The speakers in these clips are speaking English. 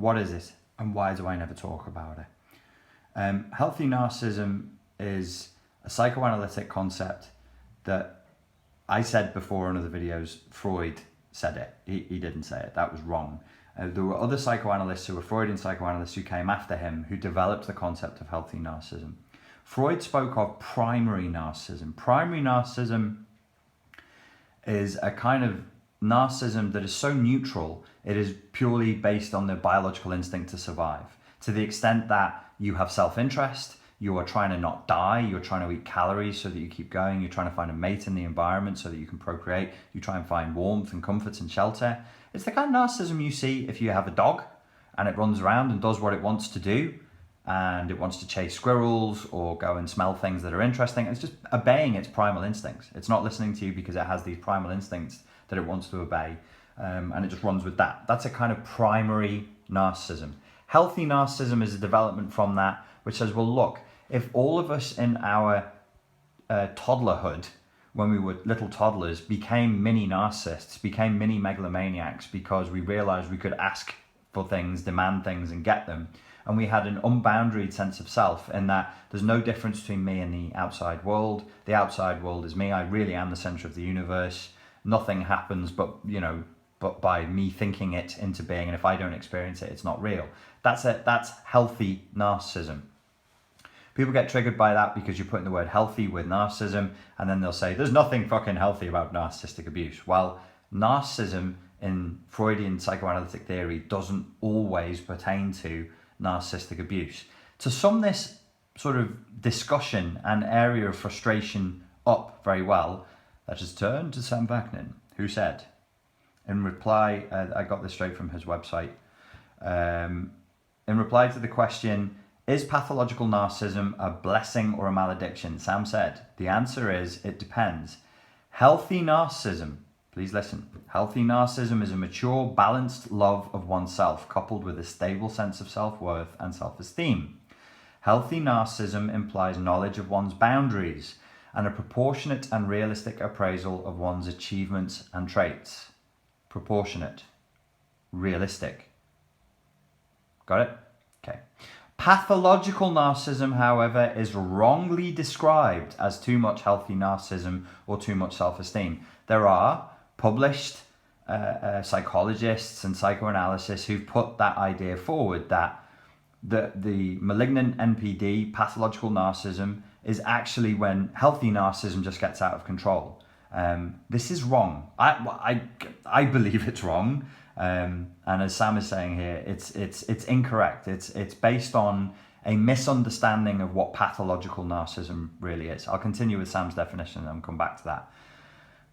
What is it? And why do I never talk about it? Healthy narcissism is a psychoanalytic concept that I said before in other videos. Freud said it. He didn't say it. That was wrong. There were other psychoanalysts who were Freudian psychoanalysts who came after him who developed the concept of healthy narcissism. Freud spoke of primary narcissism. Primary narcissism is a kind of narcissism that is so neutral, it is purely based on the biological instinct to survive. To the extent that you have self-interest, you are trying to not die, you're trying to eat calories so that you keep going, you're trying to find a mate in the environment so that you can procreate, you try and find warmth and comfort and shelter. It's the kind of narcissism you see if you have a dog and it runs around and does what it wants to do, and it wants to chase squirrels or go and smell things that are interesting. It's just obeying its primal instincts. It's not listening to you because it has these primal instincts that it wants to obey, and it just runs with that. That's a kind of primary narcissism. Healthy narcissism is a development from that, which says, well, look, if all of us in our toddlerhood, when we were little toddlers, became mini narcissists, became mini megalomaniacs because we realized we could ask for things, demand things and get them, and we had an unboundaried sense of self in that there's no difference between me and the outside world. The outside world is me. I really am the center of the universe. Nothing happens but by me thinking it into being, and if I don't experience it, it's not real. That's healthy narcissism. People get triggered by that because you're putting the word healthy with narcissism, and then they'll say, there's nothing fucking healthy about narcissistic abuse. Well, narcissism in Freudian psychoanalytic theory doesn't always pertain to narcissistic abuse. To sum this sort of discussion and area of frustration up very well, let us turn to Sam Vaknin, who said, in reply, I got this straight from his website, in reply to the question, is pathological narcissism a blessing or a malediction? Sam said, the answer is, it depends. Healthy narcissism, please listen, healthy narcissism is a mature, balanced love of oneself, coupled with a stable sense of self-worth and self-esteem. Healthy narcissism implies knowledge of one's boundaries and a proportionate and realistic appraisal of one's achievements and traits. Proportionate, realistic. Got it? Okay. Pathological narcissism, however, is wrongly described as too much healthy narcissism or too much self-esteem. There are published psychologists and psychoanalysts who've put that idea forward that the malignant NPD, pathological narcissism, is actually when healthy narcissism just gets out of control. This is wrong. I believe it's wrong. And as Sam is saying here, it's incorrect. It's based on a misunderstanding of what pathological narcissism really is. I'll continue with Sam's definition and I'll come back to that.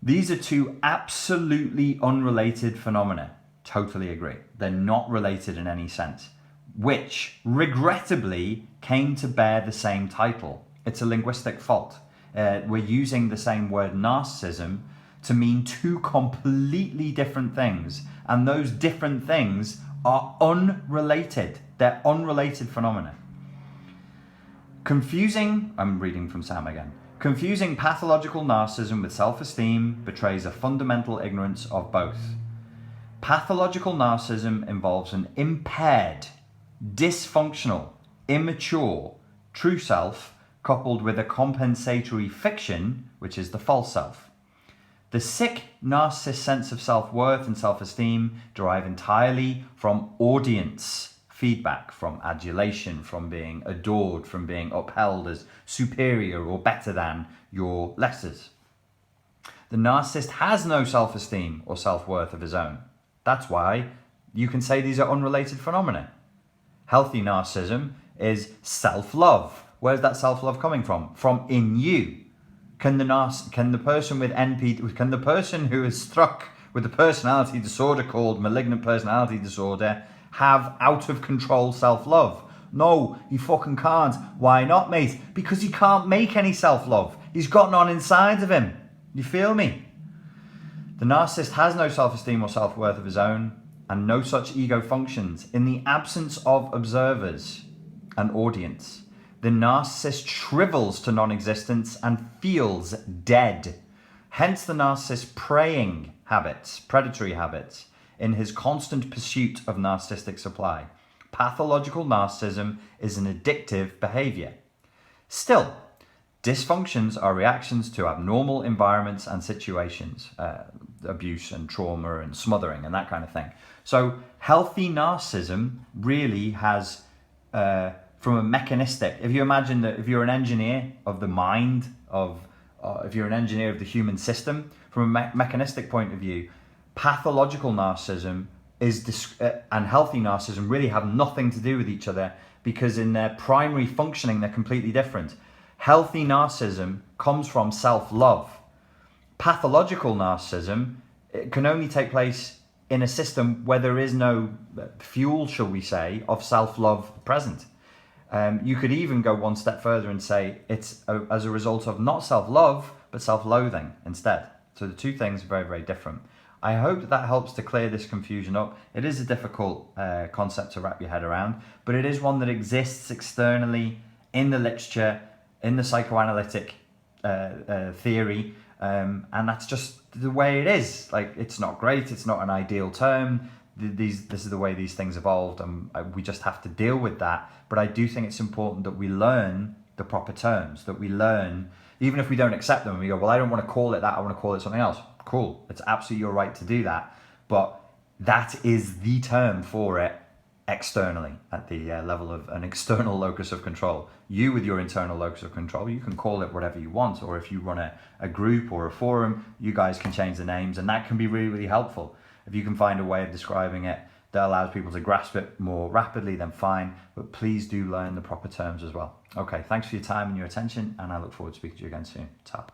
These are two absolutely unrelated phenomena. Totally agree. They're not related in any sense, which regrettably came to bear the same title. It's a linguistic fault. We're using the same word narcissism to mean two completely different things, and those different things are unrelated. They're unrelated phenomena. I'm reading from Sam again. Confusing pathological narcissism with self-esteem betrays a fundamental ignorance of both. Pathological narcissism involves an impaired, dysfunctional, immature, true self coupled with a compensatory fiction, which is the false self. The sick narcissist's sense of self-worth and self-esteem derive entirely from audience feedback, from adulation, from being adored, from being upheld as superior or better than your lessers. The narcissist has no self-esteem or self-worth of his own. That's why you can say these are unrelated phenomena. Healthy narcissism is self-love. Where's that self-love coming from? From in you. Can the person with NPD, can the person who is struck with a personality disorder called malignant personality disorder have out of control self-love? No, he fucking can't. Why not, mate? Because he can't make any self-love. He's got none inside of him. You feel me? The narcissist has no self-esteem or self-worth of his own, and no such ego functions. In the absence of observers and audience, the narcissist shrivels to non-existence and feels dead. Hence the narcissist's preying habits, predatory habits, in his constant pursuit of narcissistic supply. Pathological narcissism is an addictive behavior. Still, dysfunctions are reactions to abnormal environments and situations, abuse and trauma and smothering and that kind of thing. So healthy narcissism really has, from a mechanistic, if you imagine that if you're an engineer of the mind, if you're an engineer of the human system, from a mechanistic point of view, pathological narcissism and healthy narcissism really have nothing to do with each other, because in their primary functioning, they're completely different. Healthy narcissism comes from self-love. Pathological narcissism, it can only take place in a system where there is no fuel, shall we say, of self-love present. You could even go one step further and say it's as a result of not self-love, but self-loathing instead. So the two things are very, very different. I hope that helps to clear this confusion up. It is a difficult concept to wrap your head around, but it is one that exists externally in the literature, in the psychoanalytic theory, and that's just the way it is. Like, it's not great, it's not an ideal term. This is the way these things evolved, and we just have to deal with that. But I do think it's important that we learn the proper terms, that we learn, even if we don't accept them, and we go, well, I don't want to call it that, I want to call it something else. Cool, it's absolutely your right to do that. But that is the term for it externally, at the level of an external locus of control. You, with your internal locus of control, you can call it whatever you want, or if you run a group or a forum, you guys can change the names, and that can be really, really helpful. If you can find a way of describing it that allows people to grasp it more rapidly, then fine, but please do learn the proper terms as well. Okay, thanks for your time and your attention, and I look forward to speaking to you again soon. Ta.